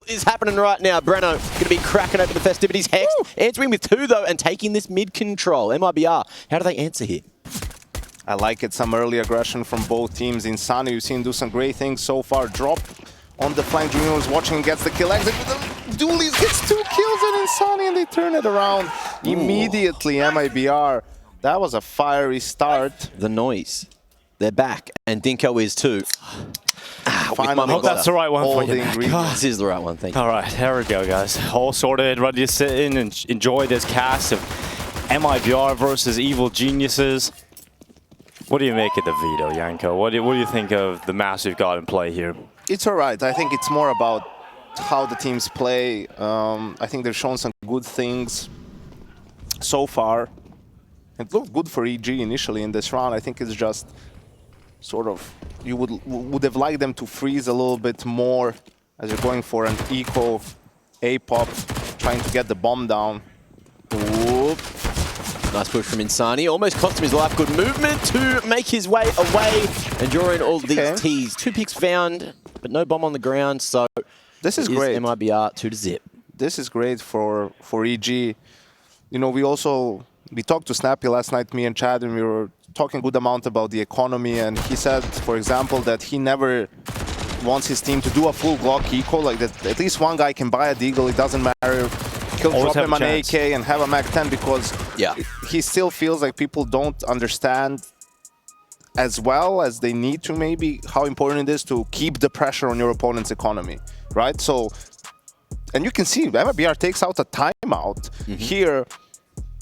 is happening right now. Breno going to be cracking open the festivities. Hex answering with 2 though and taking this mid control. MIBR, how do they answer here? I like it. Some early aggression from both teams. Insani, you've seen do some great things so far. Drop on the flank. Junior is watching, gets the kill. Exit with the dualies, gets 2 kills and Insani, and they turn it around immediately. MIBR. That was a fiery start. The noise. They're back, and Dinko is too. Finally, I hope that's the right one for you. This is the right one, thank you. All right, there we go, guys. All sorted, ready to sit in and enjoy this cast of MIBR versus Evil Geniuses. What do you make of the veto, Yanko? What do you think of the mass we've got in play here? It's all right. I think it's more about how the teams play. I think they've shown some good things so far. It looked good for EG initially in this round. I think it's just sort of, you would have liked them to freeze a little bit more as you're going for an eco A-pop, trying to get the bomb down. Ooh. Nice push from Insani. Almost cost him his life. Good movement to make his way away and draw in all these T's. 2 picks found, but no bomb on the ground. So this is great. MIBR 2-0. This is great for EG. You know, we talked to Snappy last night, me and Chad, and we were talking a good amount about the economy. And he said, for example, that he never wants his team to do a full Glock eco. Like that, at least one guy can buy a Deagle. It doesn't matter. He'll drop him an AK and have a Mac 10 because he still feels like people don't understand as well as they need to, maybe, how important it is to keep the pressure on your opponent's economy, right? So, and you can see MIBR takes out a timeout here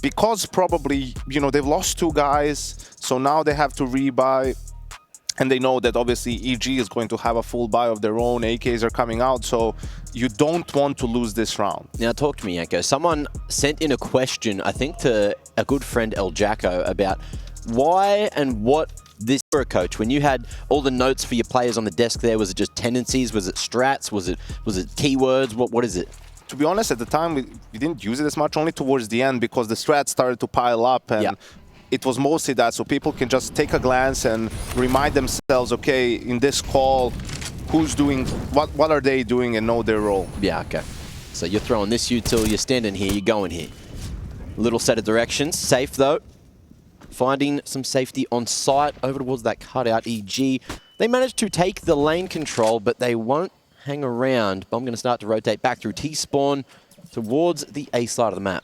because probably, you know, they've lost 2 guys, so now they have to rebuy. And they know that obviously EG is going to have a full buy of their own. AKs are coming out, so you don't want to lose this round. Now talk to me, Yanko. Someone sent in a question, I think to a good friend El Jacko, about why and what this for a coach. When you had all the notes for your players on the desk there, was it just tendencies? Was it strats? Was it keywords? What is it? To be honest, at the time we didn't use it as much, only towards the end because the strats started to pile up and it was mostly that, so people can just take a glance and remind themselves, okay, in this call, who's doing, what are they doing, and know their role. Yeah, okay. So you're throwing this util, you're standing here, you're going here. Little set of directions, safe though. Finding some safety on site, over towards that cutout EG. They managed to take the lane control, but they won't hang around. Bomb going to start to rotate back through T-spawn towards the A side of the map.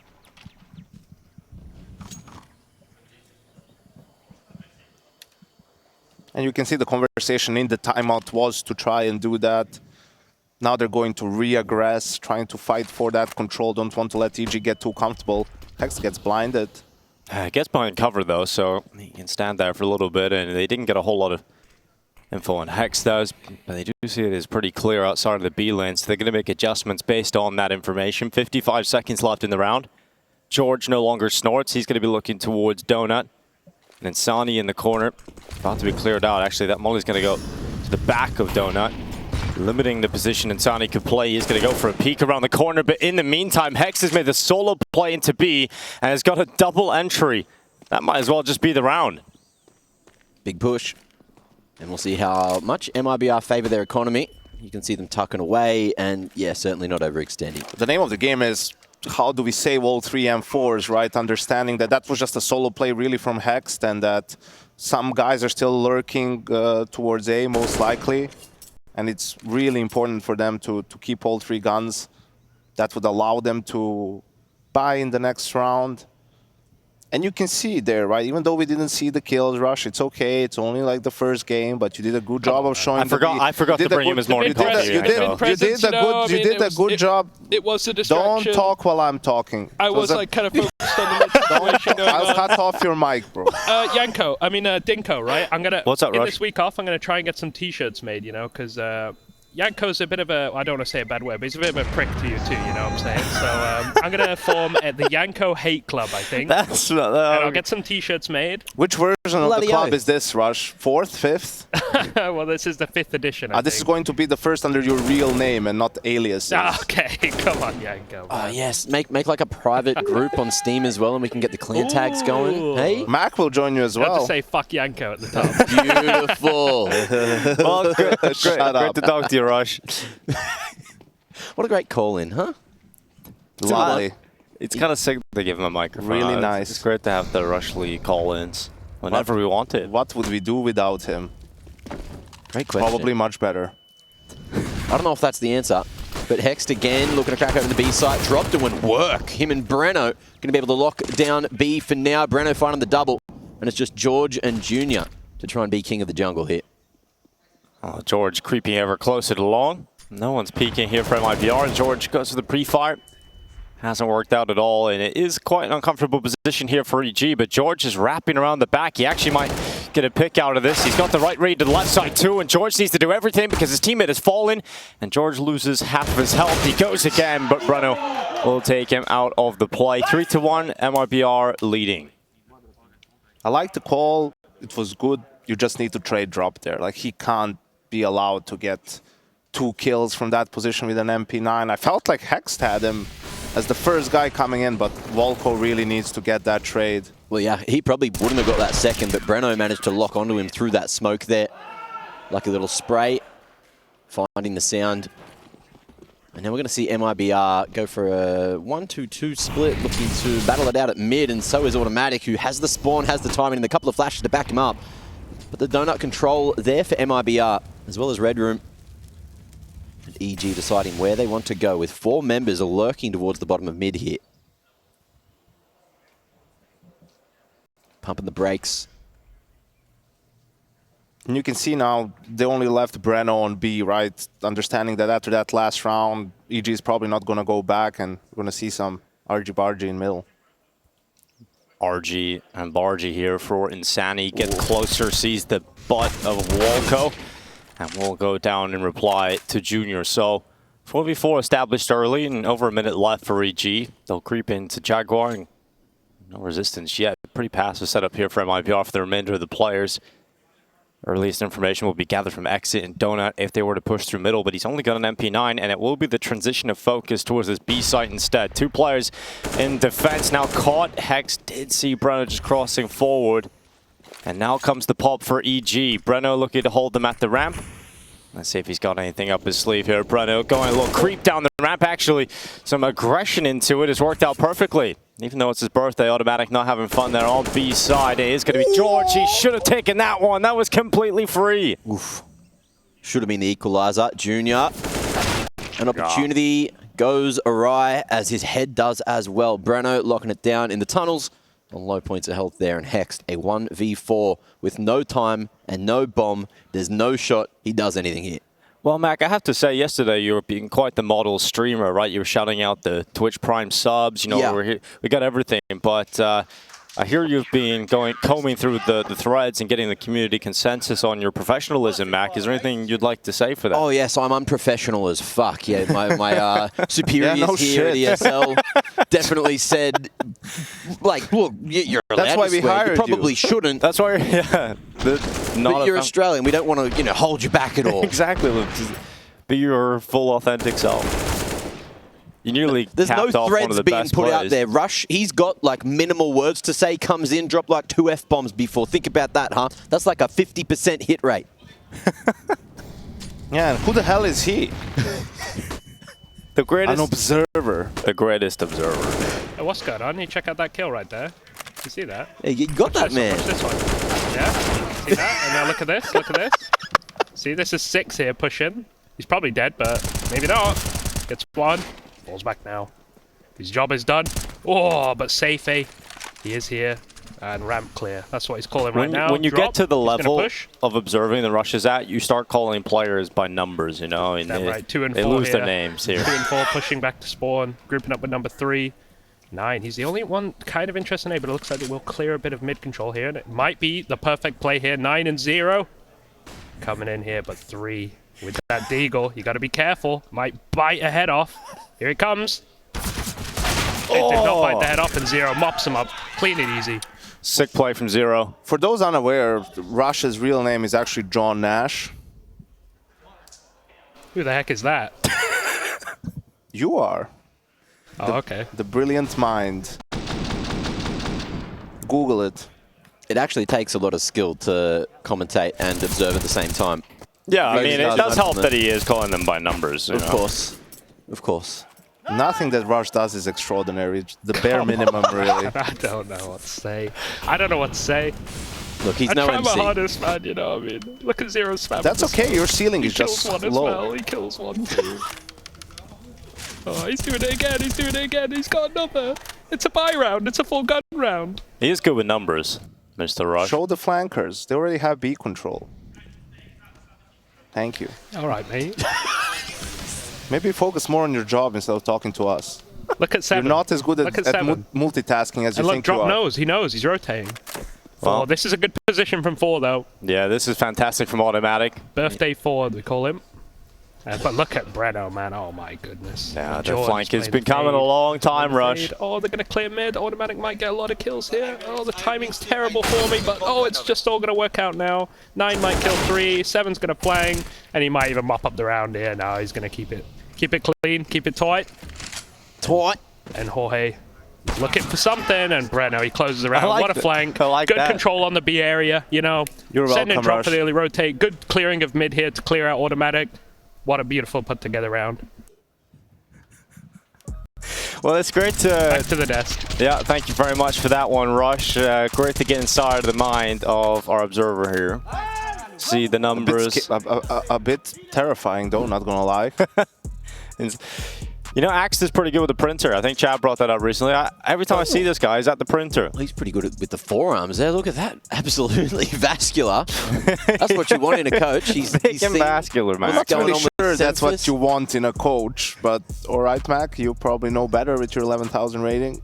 And you can see the conversation in the timeout was to try and do that. Now they're going to re-aggress, trying to fight for that control. Don't want to let EG get too comfortable. Hex gets blinded. Gets behind cover though, so he can stand there for a little bit, and they didn't get a whole lot of info on Hex does, but they do see it is pretty clear outside of the B lane, so they're going to make adjustments based on that information. 55 seconds left in the round. George no longer snorts. He's going to be looking towards Donut. And Insani in the corner, about to be cleared out. Actually, that molly's going to go to the back of Donut, limiting the position Insani could play. He's going to go for a peek around the corner, but in the meantime, Hex has made the solo play into B and has got a double entry. That might as well just be the round. Big push. And we'll see how much MIBR favor their economy. You can see them tucking away, and yeah, certainly not overextending. The name of the game is, how do we save all 3 M4s, right? Understanding that that was just a solo play really from Hex, and that some guys are still lurking towards A, most likely. And it's really important for them to keep all 3 guns. That would allow them to buy in the next round. And you can see there, right? Even though we didn't see the kills, Rush, it's okay. It's only like the first game, but you did a good job of showing. I forgot to bring him as morning coffee. You did a good job. It was a distraction. Don't talk while I'm talking. I was like kind of focused on the situation going on. I'll cut off your mic, bro. Yanko, I mean Dinko, right? I'm gonna. What's up, Rush? In this week off, I'm gonna try and get some T-shirts made, you know, because Yanko's a bit of a, I don't want to say a bad word, but he's a bit of a prick to you too, you know what I'm saying? So I'm going to form the Yanko Hate Club, I think. That's not... And I'll get some T-shirts made. Which version of the club is this, Rush? 4th, 5th? Well, this is the 5th edition, this is going to be the first under your real name and not aliases. Okay, come on, Yanko. Yes, make like a private group on Steam as well, and we can get the clan tags going. Hey? Mac will join you as well. You have to say fuck Yanko at the top. Beautiful. Well, great to talk to you, Rush. What a great call in, huh? Lovely. It's kind of sick they give him a microphone. Really It's- nice. It's great to have the Rush League call-ins whenever we want it. What would we do without him? Great question. Probably much better. I don't know if that's the answer, but Hext again looking to crack open the B site. Drop doing work. Him and Breno going to be able to lock down B for now. Breno finding the double, and it's just George and Junior to try and be king of the jungle here. Oh, George creeping ever closer to long. No one's peeking here for MIBR. George goes for the pre-fire. Hasn't worked out at all, and it is quite an uncomfortable position here for EG, but George is wrapping around the back. He actually might get a pick out of this. He's got the right read to the left side too, and George needs to do everything because his teammate has fallen, and George loses half of his health. He goes again, but Breno will take him out of the play. 3-1, MIBR leading. I like the call. It was good. You just need to trade drop there. Like, he can't be allowed to get 2 kills from that position with an MP9. I felt like Hext had him as the first guy coming in, but Volko really needs to get that trade. Well, yeah, he probably wouldn't have got that second, but Breno managed to lock onto him through that smoke there. Lucky little spray, finding the sound. And now we're going to see MIBR go for a 1-2-2 split, looking to battle it out at mid, and so is Automatic, who has the spawn, has the timing, and a couple of flashes to back him up. But the donut control there for MIBR, as well as Red Room. And EG deciding where they want to go, with 4 members lurking towards the bottom of mid here. Pumping the brakes. And you can see now they only left Breno on B, right? Understanding that after that last round, EG is probably not going to go back, and we're going to see some RG-Bargy in middle. RG and Bargy here for Insani. Gets closer, sees the butt of Volko, and will go down in reply to Junior. So 4v4 established early, and over a minute left for EG. They'll creep into Jaguar, and no resistance yet. Pretty passive setup here for MIBR for the remainder of the players. Earliest information will be gathered from Exit and Donut if they were to push through middle, but he's only got an MP9, and it will be the transition of focus towards this B site instead. 2 players in defense now caught. Hex did see Breno just crossing forward, and now comes the pop for EG. Breno looking to hold them at the ramp. Let's see if he's got anything up his sleeve here. Breno going a little creep down the ramp. Actually, some aggression into it has worked out perfectly. Even though it's his birthday, Automatic not having fun there on B side. It is going to be George. He should have taken that one. That was completely free. Oof. Should have been the equalizer. Junior. An opportunity goes awry, as his head does as well. Breno locking it down in the tunnels on low points of health there. And Hext, a 1v4 with no time and no bomb. There's no shot he does anything here. Well, Mac, I have to say, yesterday you were being quite the model streamer, right? You were shouting out the Twitch Prime subs. You know, Yeah. we got everything. But I hear you've been combing through the threads and getting the community consensus on your professionalism, Mac. Is there anything you'd like to say for that? Oh, yes, I'm unprofessional as fuck. Yeah, my superiors Yeah, no here shit. at ESL definitely said, like, look, you're allowed That's why to we swear. hired You probably you. shouldn't. That's why, yeah. But you're Australian. We don't want to, hold you back at all. Exactly, Luke. Just be your full, authentic self. You nearly There's no capped off one of threads the being best put out players. there. Rush, he's got like minimal words to say, comes in, dropped like 2 F-bombs before. Think about that, huh? That's like a 50% hit rate. Yeah, and who the hell is he? The greatest, An observer. the greatest observer. Hey, what's going on? You check out that kill right there. You see that? Yeah, you got that, man. Watch this one. Yeah? See that? And now look at this. Look at this. See, this is 6 here pushing. He's probably dead, but maybe not. Gets 1. Falls back now. His job is done. Oh, but safe, eh? He is here. And ramp clear. That's what he's calling right now. When you Drop. get to the He's gonna level push. of observing the rushes at, you start calling players by numbers, And Damn right. 2 and 4 they lose here. their names here. 2 and 4 pushing back to spawn. Grouping up with number 3. 9. He's the only one kind of interested in A, but it looks like it will clear a bit of mid control here. And it might be the perfect play here. 9 and 0. Coming in here, but 3. With that deagle, you got to be careful. Might bite a head off. Here it comes. It did not bite the head off, and 0 mops him up. Clean it easy. Sick play from 0. For those unaware, Rush's real name is actually John Nash. Who the heck is that? You are. Oh, okay. The brilliant mind. Google it. It actually takes a lot of skill to commentate and observe at the same time. Yeah, I Maybe mean, not it does much help on that it. he is calling them by numbers. Of course. Of course. Nothing that Rush does is extraordinary. It's the bare minimum, really. I don't know what to say. I don't know what to say. Look, he's I no try MC. my hardest, man, you know what I mean? Look at Zero's spam. That's okay. Your ceiling He is just kills one as low. well. He kills one too. Oh, he's doing it again. He's doing it again. He's got another. It's a buy round. It's a full gun round. He is good with numbers, Mr. Rush. Show the flankers. They already have B control. Thank you. All right, mate. Maybe focus more on your job instead of talking to us. Look at 7. You're not as good at multitasking as you And look, think you Drop are. knows. He knows. He's rotating. Well, 4. This is a good position from 4, though. yeah, this is fantastic from Automatic. Birthday 4, we call him. But look at Breno, man. Oh, my goodness. Yeah, the Jordan's flank has playing been coming a fade. long time, Rush. Oh, they're going to clear mid. Automatic might get a lot of kills here. Oh, the timing's terrible for me, but oh, it's just all going to work out now. 9 might kill 3. 7's going to flank, and he might even mop up the round here. No, he's going to keep it clean, keep it tight. Tight. And Jorge looking for something, and Breno, he closes around. like What a that. flank. I like Good that. control on the B area, you know. You're Send and welcome, drop Rush. for the early rotate. Good clearing of mid here to clear out Automatic. What a beautiful put together round. Well, it's great to... Back to the desk. Yeah, thank you very much for that one, Rush. Great to get inside of the mind of our observer here. See the numbers. A bit terrifying, though, not gonna lie. You know, Axe is pretty good with the printer. I think Chad brought that up recently. Every time I see this guy, he's at the printer. He's pretty good with the forearms there. Look at that. Absolutely vascular. That's what you want in a coach. He's Big and seen vascular, man. I'm not going really on with sure that's what Census? you want in a coach, but all right, Mac, you probably know better with your 11,000 rating.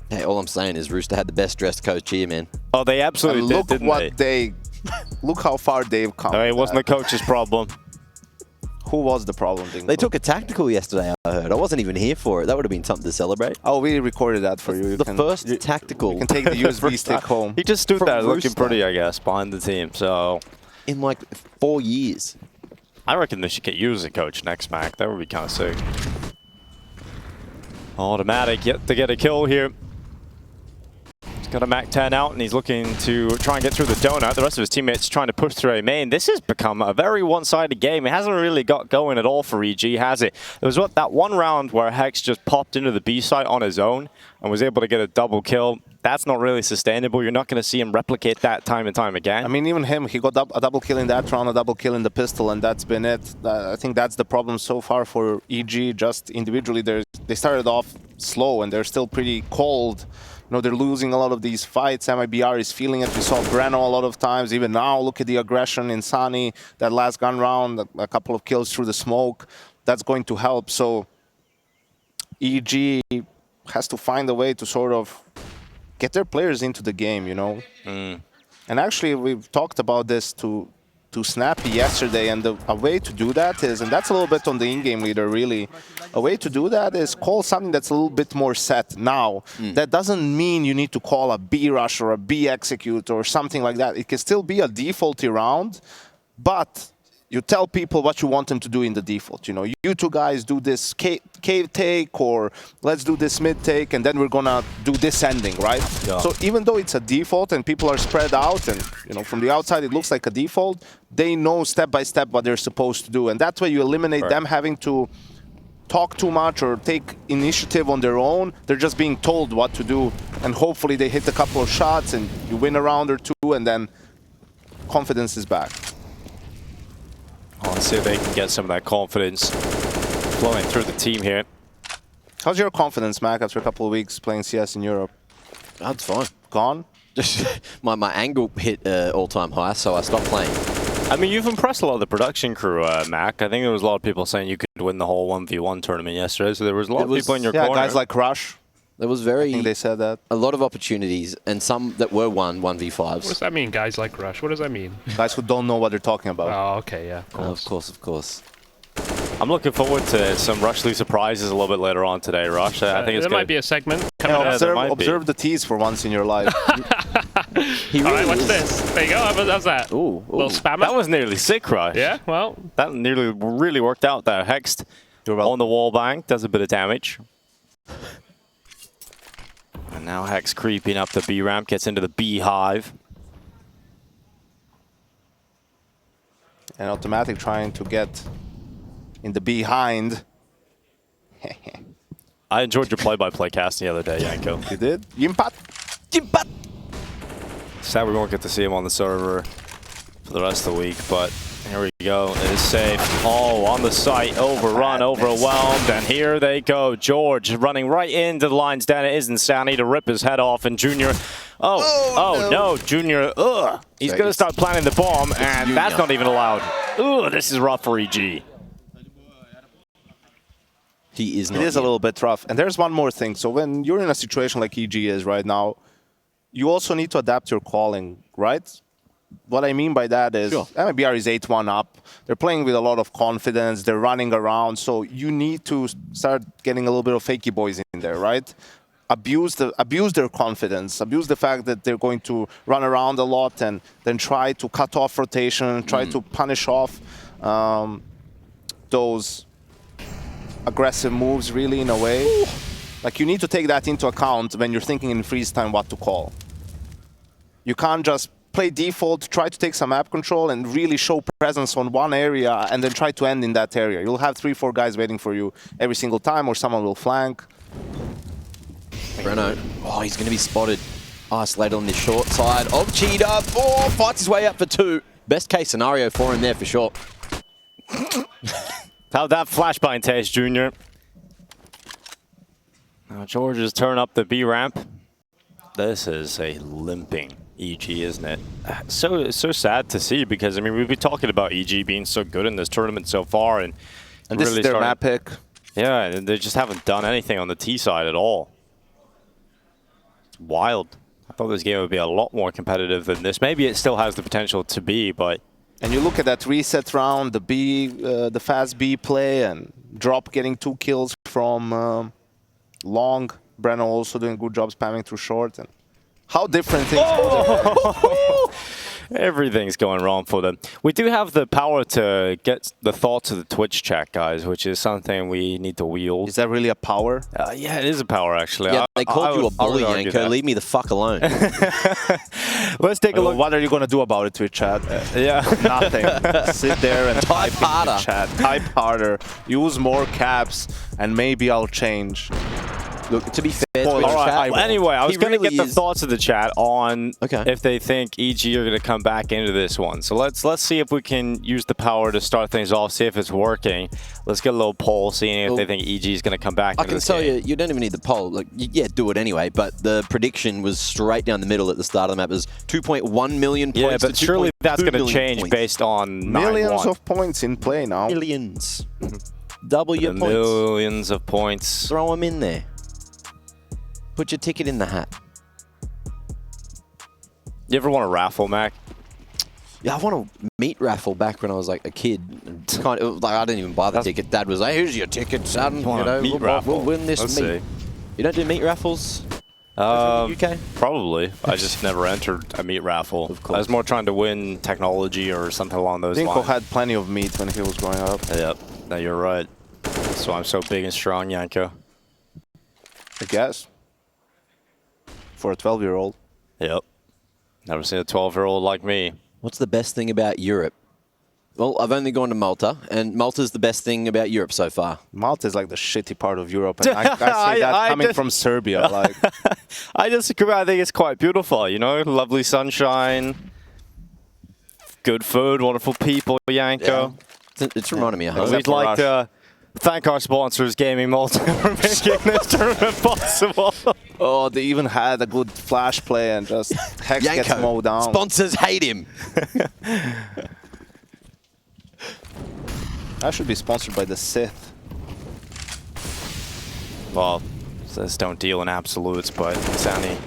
Hey, all I'm saying is Rooster had the best dressed coach here, man. Oh, they absolutely And did, look didn't what look how far they've come. No, it with wasn't the that. coach's problem. Who was the problem? Dingo? They took a tactical yesterday, I heard. I wasn't even here for it. That would have been something to celebrate. Oh, we recorded that for you. You The can- first you tactical can take the USB First stick time. home. He just stood From there looking Rooster. pretty, I guess, behind the team. So in like 4 years. I reckon they should get you as a coach next, Mac. That would be kind of sick. Automatic yet to get a kill here. He's got a Mac 10 out, and he's looking to try and get through the donut. The rest of his teammates trying to push through a main. This has become a very one-sided game. It hasn't really got going at all for EG, has it? There was that one round where Hex just popped into the B site on his own and was able to get a double kill. That's not really sustainable. You're not going to see him replicate that time and time again. I mean, even him, he got a double kill in that round, a double kill in the pistol, and that's been it. I think that's the problem so far for EG. Just individually, they started off slow, and they're still pretty cold. You know, they're losing a lot of these fights. MIBR is feeling it. We saw Breno a lot of times. Even now, look at the aggression in Sunny. That last gun round, a couple of kills through the smoke. That's going to help. So EG has to find a way to sort of get their players into the game, you know. And actually, we've talked about this to Snappy yesterday, and a way to do that is, and that's a little bit on the in-game leader, really, a way to do that is call something that's a little bit more set now. That doesn't mean you need to call a B rush or a B execute or something like that. It can still be a defaulty round, but you tell people what you want them to do in the default. You know, you two guys do this cave take, or let's do this mid take, and then we're gonna do this ending, right? Yeah. So even though it's a default and people are spread out, and you know, from the outside it looks like a default, they know step by step what they're supposed to do, and that way you eliminate them having to talk too much or take initiative on their own. They're just being told what to do, and hopefully they hit a couple of shots and you win a round or two, and then confidence is back. Let's see if they can get some of that confidence flowing through the team here. How's your confidence, Mac, after a couple of weeks playing CS in Europe? That's fine. Gone? Just my angle hit all-time high, so I stopped playing. I mean, you've impressed a lot of the production crew, Mac. I think there was a lot of people saying you could win the whole 1v1 tournament yesterday, so there was a lot of people in your Yeah, corner. guys like Rush. There was I think they said that. a lot of opportunities, and some that were won What does 1v5s. that mean, guys like Rush? What does that mean? Guys who don't know what they're talking about. Oh, okay, yeah. Of course. I'm looking forward to some Rush Lee surprises a little bit later on today, Rush. I think it's there good. might be a segment coming Yeah, up. there might be. observe the tease for once in your life. He All right, really watch is. this. There you go. How's that? Ooh, Little spammer. That was nearly sick, Rush. Yeah, well, That nearly really worked out there. Hexed on the wall bang, does a bit of damage. And now Hex creeping up the B ramp, gets into the beehive. And Automatic trying to get in the behind. I enjoyed your play-by-play cast the other day, Yanko. You did? Yimpat? Jimpat! Sad we won't get to see him on the server for the rest of the week, but here we go. It is safe. Oh, on the site, overrun, overwhelmed, and here they go. George running right into the lines. Then it is Insanity to rip his head off, and Junior. Oh no, Junior. Ugh. He's going to start planting the bomb, and that's not even allowed. Ugh, this is rough for EG. He is not. It is a little bit rough. And there's one more thing. So when you're in a situation like EG is right now, you also need to adapt your calling, right? What I mean by that is MIBR is 8-1 up. They're playing with a lot of confidence. They're running around. So you need to start getting a little bit of fakey boys in there, right? Abuse their confidence. Abuse the fact that they're going to run around a lot and then try to cut off rotation, try to punish off those aggressive moves really in a way. Like you need to take that into account when you're thinking in freeze time what to call. You can't just play default, try to take some map control and really show presence on one area and then try to end in that area. You'll have 3-4 guys waiting for you every single time or someone will flank. Breno. Oh, he's going to be spotted. Isolated on this short side of Cheetah. Oh, fights his way up for 2. Best case scenario for him there for sure. How'd that flashbang taste, Junior? Now George is turning up the B ramp. This is a limping EG, isn't it? So sad to see because I mean we've been talking about EG being so good in this tournament so far, and this really is their map pick. Yeah, and they just haven't done anything on the T side at all. It's wild. I thought this game would be a lot more competitive than this. Maybe it still has the potential to be, but. And you look at that reset round, the fast B play, and Drop getting 2 kills from long. Breno also doing a good job spamming through short. And how different things are. Everything's going wrong for them. We do have the power to get the thoughts of the Twitch chat, guys, which is something we need to wield. Is that really a power? Yeah, it is a power, actually. Yeah, they called you a bully, Yanko. Leave me the fuck alone. Let's take a look. What are you going to do about it, Twitch chat? Yeah. Nothing. Sit there and type harder. Chat. Type harder. Use more caps, and maybe I'll change. Look, to be fair to chat, anyway, I was going to really get the thoughts of the chat on Okay. if they think EG are going to come back into this one. So let's see if we can use the power to start things off, see if it's working. Let's get a little poll, seeing if they think EG is going to come back into this game. I can tell you, you don't even need the poll. Like, yeah, do it anyway, but the prediction was straight down the middle at the start of the map. It was 2.1 million points. Yeah, but surely that's going to change points. based on millions of points in play now. Millions. Double your points. Millions of points. Throw them in there. Put your ticket in the hat. You ever want a raffle, Mac? Yeah, I want a meat raffle back when I was like a kid. It's kind of like I didn't even buy the ticket. Dad was like, "Here's your ticket, son. Meat raffle. We'll win this Let's meat." see. You don't do meat raffles? In the UK? Probably. I just never entered a meat raffle. Of course. I was more trying to win technology or something along those Dinko lines. had plenty of meat when he was growing up. Yep. No, you're right. That's why I'm so big and strong, Yanko. I guess. For a 12-year-old. Yep. Never seen a 12-year-old like me. What's the best thing about Europe? Well, I've only gone to Malta, and Malta's the best thing about Europe so far. Malta is like the shitty part of Europe, and I say that coming from Serbia. Like, I disagree. I think it's quite beautiful, you know? Lovely sunshine, good food, wonderful people, Yanko. Yeah. It's reminding me of home. We'd like to thank our sponsors, Gaming Malta, for making this tournament possible. Oh, they even had a good flash play and just Hex gets mowed down. Sponsors hate him. I should be sponsored by the Sith. Well, says don't deal in absolutes, but Sani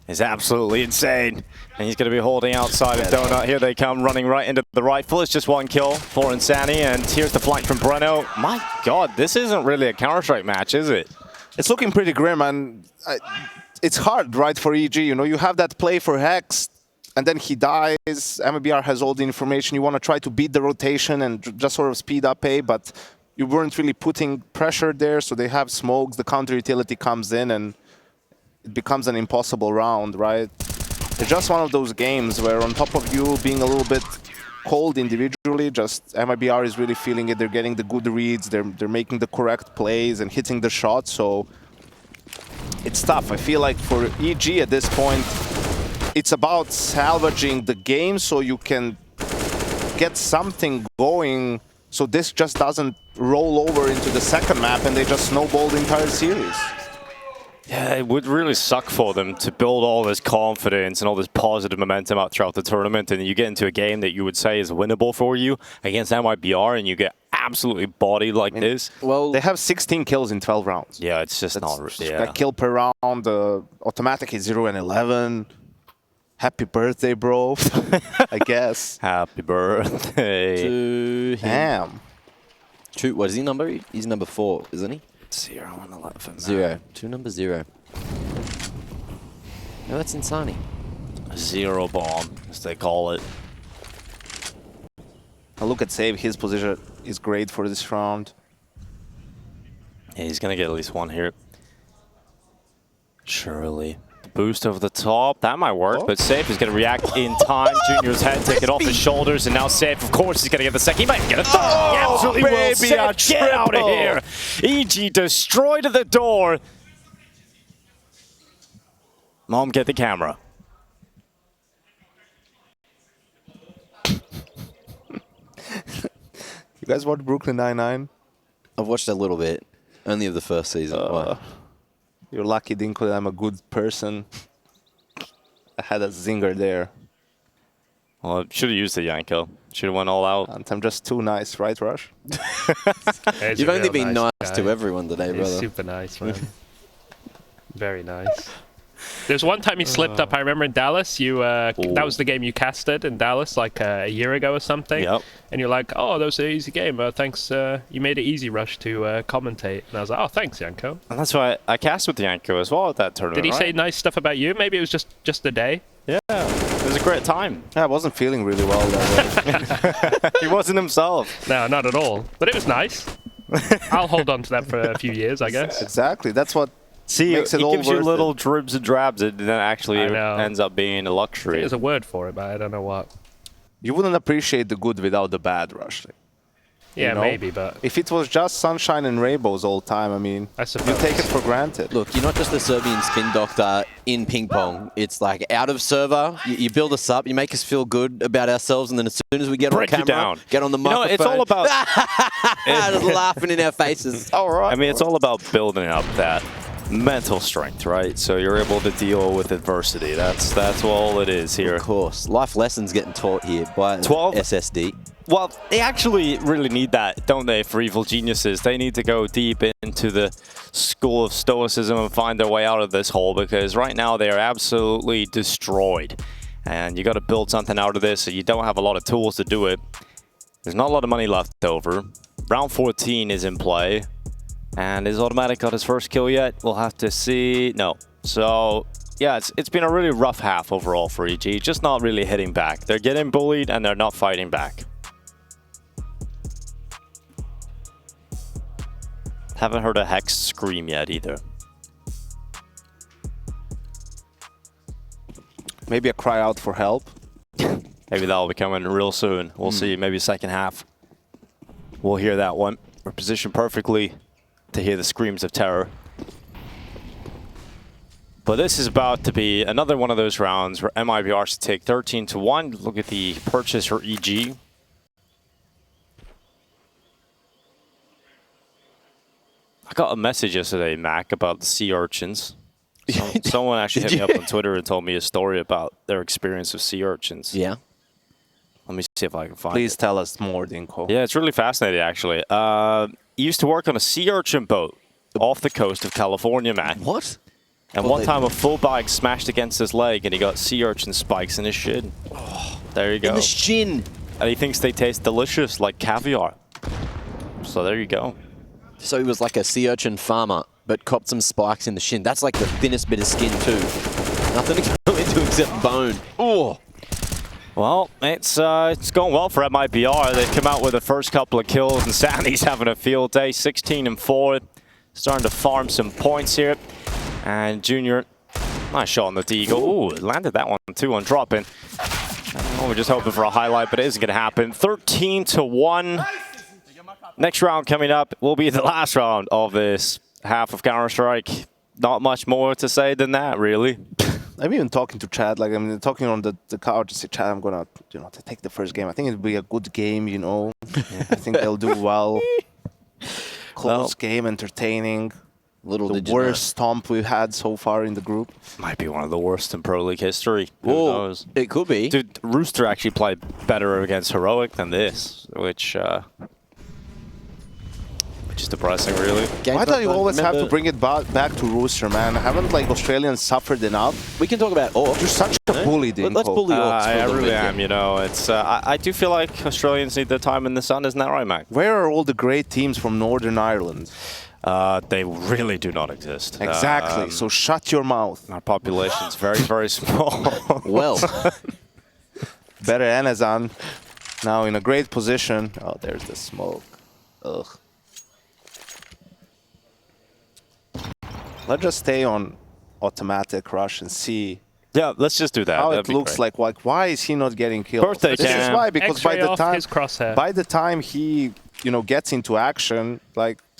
is absolutely insane. And he's going to be holding outside of Donut. Here they come, running right into the rifle. It's just 1 kill for Insani, and here's the flank from Breno. My God, this isn't really a Counter-Strike match, is it? It's looking pretty grim, and it's hard, right, for EG. You know, you have that play for Hex, and then he dies. MIBR has all the information. You want to try to beat the rotation and just sort of speed up A, but you weren't really putting pressure there, so they have smokes. The counter utility comes in, and it becomes an impossible round, right? It's just one of those games where on top of you being a little bit cold individually. Just MIBR is really feeling it. They're getting the good reads. They're making the correct plays and hitting the shots. So it's tough. I feel like for EG at this point, it's about salvaging the game so you can get something going. So this just doesn't roll over into the second map and they just snowball the entire series. Yeah, it would really suck for them to build all this confidence and all this positive momentum out throughout the tournament, and you get into a game that you would say is winnable for you against MIBR, and you get absolutely bodied like this. Well, They have 16 kills in 12 rounds. Yeah, it's just not... A kill per round, automatic is 0 and 11. Happy birthday, bro, I guess. Happy birthday. to him. Damn. What is he number? He's number 4, isn't he? 0 and 11. 0. Number 0. No, that's Insani. Zero bomb, as they call it. A look at Save. His position is great for this round. Yeah, he's going to get at least one here. Surely. Boost over the top. That might work, but Safe is going to react in time. Junior's head, take it off his shoulders, and now Safe, of course, is going to get the second. He might get a third. He absolutely will. Safe, get out of here. EG destroyed the door. Mom, get the camera. You guys watch Brooklyn Nine-Nine? I've watched a little bit. Only of the first season. Why? You're lucky, Dinko, that I'm a good person. I had a zinger there. Well, should have used the Yanko. Should have went all out. And I'm just too nice, right, Rush? You've only been nice to everyone today, He's brother. super nice, man. Very nice. There's one time you slipped up. I remember in Dallas, you that was the game you casted in Dallas like a year ago or something. Yep. And you're like, oh, that was an easy game. Thanks. You made it easy, Rush, to commentate. And I was like, oh, thanks, Yanko. And that's why I cast with the Yanko as well at that tournament. Did he say right? nice stuff about you? Maybe it was just the day. Yeah, it was a great time. Yeah, I wasn't feeling really well that day. He wasn't himself. No, not at all. But it was nice. I'll hold on to that for a few years, I guess. Exactly. That's what See, makes it it all gives you worth little it. dribs and drabs, and then actually I it know. ends up being a luxury. There's a word for it, but I don't know what. You wouldn't appreciate the good without the bad, Rush. Yeah, You know? maybe, but If it was just sunshine and rainbows all the time, I mean, I you suppose. take it for granted. Look, you're not just the Serbian spin doctor in ping pong. It's like out of server, you build us up, you make us feel good about ourselves, and then as soon as we get Break on you camera, down. get on the You know, microphone. it's all about... just laughing in our faces. All right. I mean, it's all about building up that mental strength, right? So you're able to deal with adversity. That's all it is here. Of course. Life lessons getting taught here by 12? SSD. Well, they actually really need that, don't they, for evil geniuses? They need to go deep into the school of stoicism and find their way out of this hole, because right now they are absolutely destroyed. And you got to build something out of this, so you don't have a lot of tools to do it. There's not a lot of money left over. Round 14 is in play. And is Automatic got his first kill yet? We'll have to see. No. So, yeah, it's been a really rough half overall for EG. Just not really hitting back. They're getting bullied and they're not fighting back. Haven't heard a Hex scream yet either. Maybe a cry out for help. Maybe that'll be coming real soon. We'll see. Maybe second half. We'll hear that one. We're positioned perfectly to hear the screams of terror. But this is about to be another one of those rounds where MIBR should take 13-1. Look at the purchase for EG. I got a message yesterday, Mac, about the sea urchins. Someone actually hit me up on Twitter and told me a story about their experience with sea urchins. Yeah. Let me see if I can find Please it. tell us more, Dinko. Yeah, it's really fascinating, actually. He used to work on a sea urchin boat off the coast of California, man. What? And Well, one time a full bike smashed against his leg and he got sea urchin spikes in his shin. There you go. In the shin. And he thinks they taste delicious, like caviar. So there you go. So he was like a sea urchin farmer, but copped some spikes in the shin. That's like the thinnest bit of skin too. Nothing to go into except bone. Oh. Well, it's going well for MIBR. They've come out with the first couple of kills, and Sandy's having a field day, 16-4. Starting to farm some points here. And Junior, nice shot on the deagle. Ooh, landed that one too on dropping. Oh, we're just hoping for a highlight, but it isn't going to happen. 13-1. Next round coming up will be the last round of this half of Counter-Strike. Not much more to say than that, really. I'm even talking to Chad, like I'm talking on the couch to say, Chad, I'm gonna, to take the first game. I think it'll be a good game, I think they'll do well. Close game, entertaining. Little The worst stomp we've had so far in the group. Might be one of the worst in Pro League history. Who Whoa, knows? it could be. Dude, Rooster actually played better against Heroic than this, which is depressing, really. Why do you always have to bring it back to Rooster, man? Haven't Australians suffered enough? We can talk about Orcs. You're such a bully, Dinko. Let's bully Orcs for a I little really bit, am, It's I do feel like Australians need their time in the sun, isn't that right, Mac? Where are all the great teams from Northern Ireland? They really do not exist. Exactly. So shut your mouth. Our population's very, very small. Well, Better Enezan now in a great position. Oh, there's the smoke. Ugh. Let's just stay on automatic rush and see Yeah, let's just do that. how That'd it be looks great. like. Why is he not getting killed? Birthday This is cam. why, because X-ray off his crosshair. by the time he gets into action,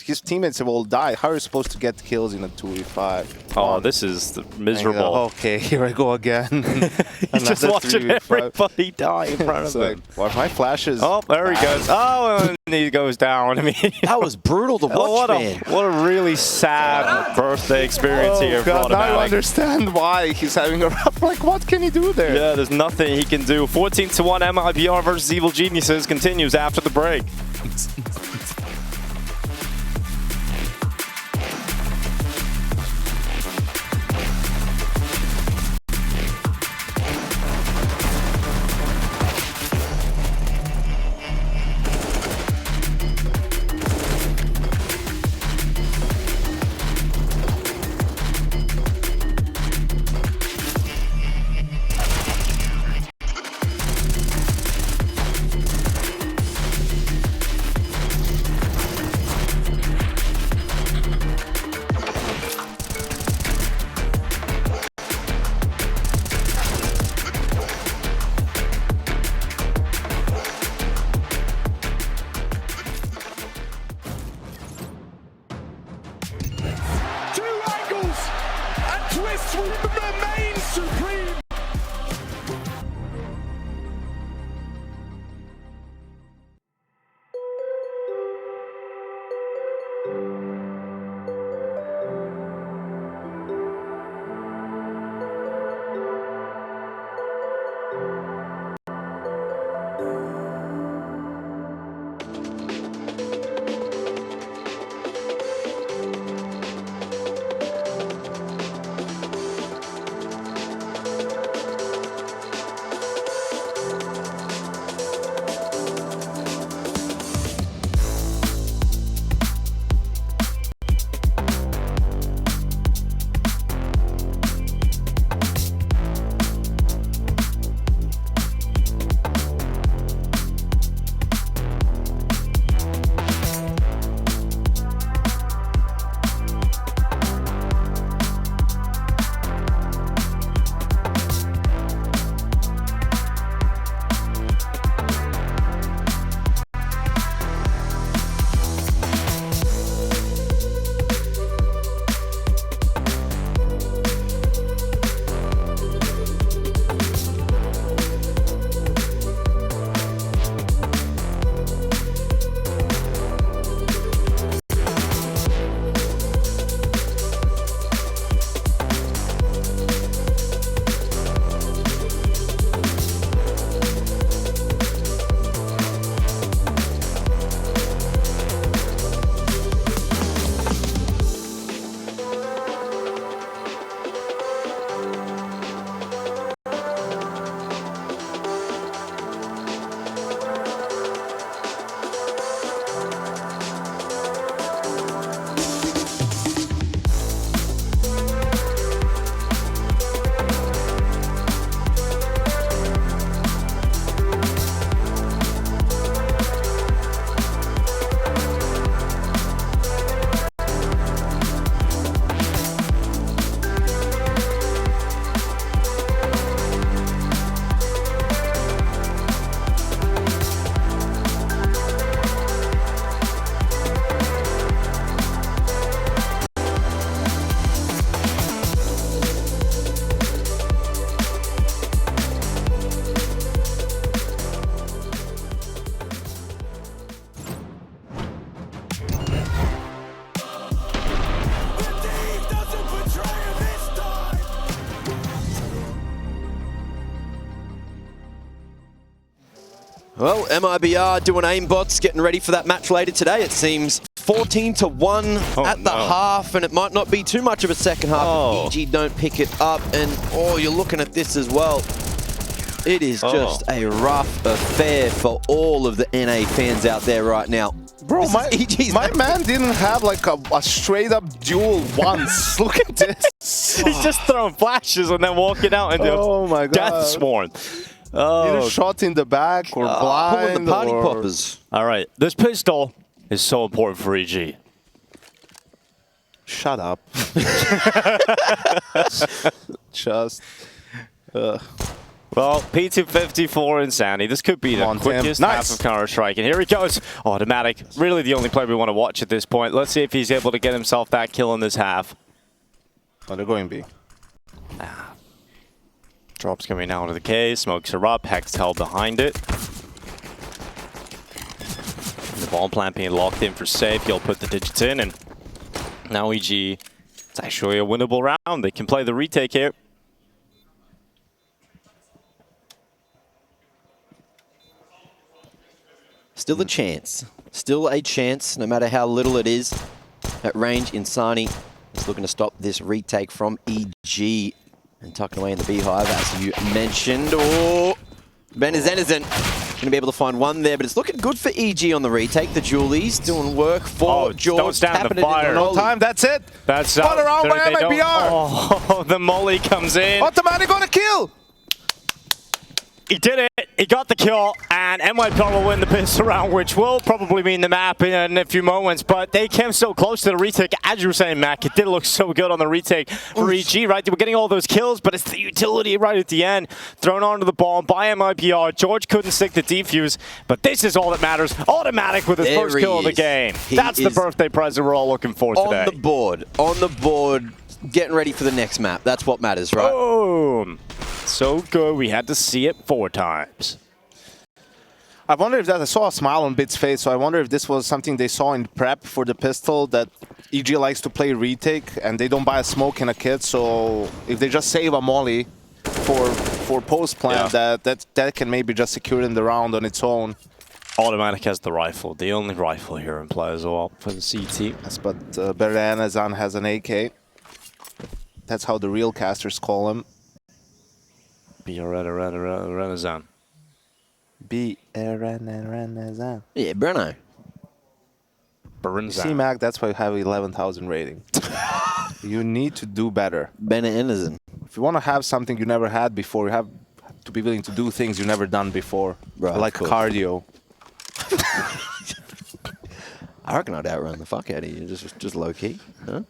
his teammates will all die. How are you supposed to get kills in a 2v5? Oh, this is miserable. Okay, here I go again. He's just Another watching 3v5. everybody die in front of him. Well, my flashes. Oh, there he goes. Oh, and he goes down. I mean, that was brutal to watch, man. what a really sad birthday experience here for God, now I Automatic. understand why he's having a rough. What can he do there? Yeah, there's nothing he can do. 14-1 MIBR versus Evil Geniuses continues after the break. Well, MIBR doing aimbots, getting ready for that match later today. It seems 14-1 at the half, and it might not be too much of a second half if EG don't pick it up. And you're looking at this as well. It is just a rough affair for all of the NA fans out there right now. Bro, my man didn't have like a straight up duel once. Look at this. He's just throwing flashes and then walking out into death sworn. Either shot in the back or blind. Pulling the party poppers. All right, this pistol is so important for EG. Shut up. Just. Well, P254 Insanity. This could be the quickest half of Counter-Strike. And here he goes. Automatic. Really the only player we want to watch at this point. Let's see if he's able to get himself that kill in this half. Oh, they're going B. Drops coming out of the K. Smokes are up. Hex held behind it. The ball plant being locked in for safe. He'll put the digits in. And now EG, it's actually a winnable round. They can play the retake here. Still a chance. Still a chance, no matter how little it is. At range, Insani is looking to stop this retake from EG. And tucking away in the beehive, as you mentioned. Benizenizen going to be able to find one there, but it's looking good for EG on the retake. The Julies doing work for George. Don't stand the fire. No time, that's it. That's spun around by MIBR. Oh, the molly comes in. Automatic on a kill. He did it. He got the kill, and MIBR will win the pistol round, which will probably mean the map in a few moments. But they came so close to the retake. As you were saying, Mac, it did look so good on the retake for EG, right? They were getting all those kills, but it's the utility right at the end. Thrown onto the ball by MIBR. George couldn't stick the defuse, but this is all that matters. Automatic with his first kill of the game. That's the birthday present we're all looking for today. On the board, getting ready for the next map. That's what matters, right? Boom. So good, we had to see it 4 times. I wonder if I saw a smile on Bit's face, so I wonder if this was something they saw in prep for the pistol, that EG likes to play retake and they don't buy a smoke in a kit, so if they just save a molly for post plant, that can maybe just secure in the round on its own. Automatic has the rifle, the only rifle here in play as well for the CT. Yes, but Beranazan has an AK. That's how the real casters call him. Beranazan. Beranazan. Yeah, Breno. You see, Mac, that's why you have 11,000 rating. You need to do better. Benizenizen. If you want to have something you never had before, you have to be willing to do things you've never done before. Right, like cardio. I reckon I'd outrun the fuck out of you, just low-key. Huh?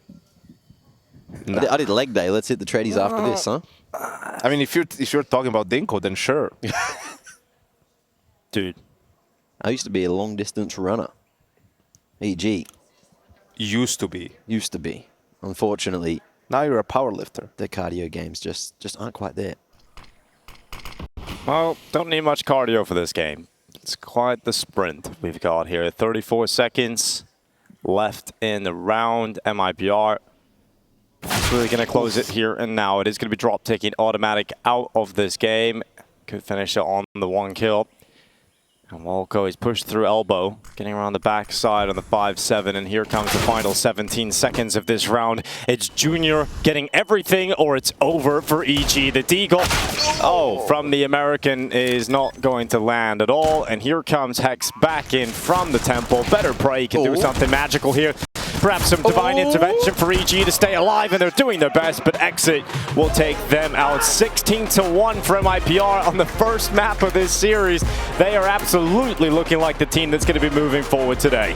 No. I did leg day. Let's hit the tradies after this, huh? I mean, if you're talking about Dinko, then sure. Dude. I used to be a long-distance runner. EG. Used to be. Used to be. Unfortunately. Now you're a power lifter. The cardio games just aren't quite there. Well, don't need much cardio for this game. It's quite the sprint we've got here. 34 seconds left in the round. MIBR. It's really going to close it here and now. It is going to be drop taking Automatic out of this game. Could finish it on the 1 kill. And Walco is pushed through elbow, getting around the backside on the 5-7. And here comes the final 17 seconds of this round. It's Junior getting everything, or it's over for EG. The deagle, from the American is not going to land at all. And here comes Hex back in from the temple. Better pray he can do something magical here. Perhaps some divine intervention for EG to stay alive, and they're doing their best, but Exit will take them out. 16-1 for MIBR on the first map of this series. They are absolutely looking like the team that's going to be moving forward today.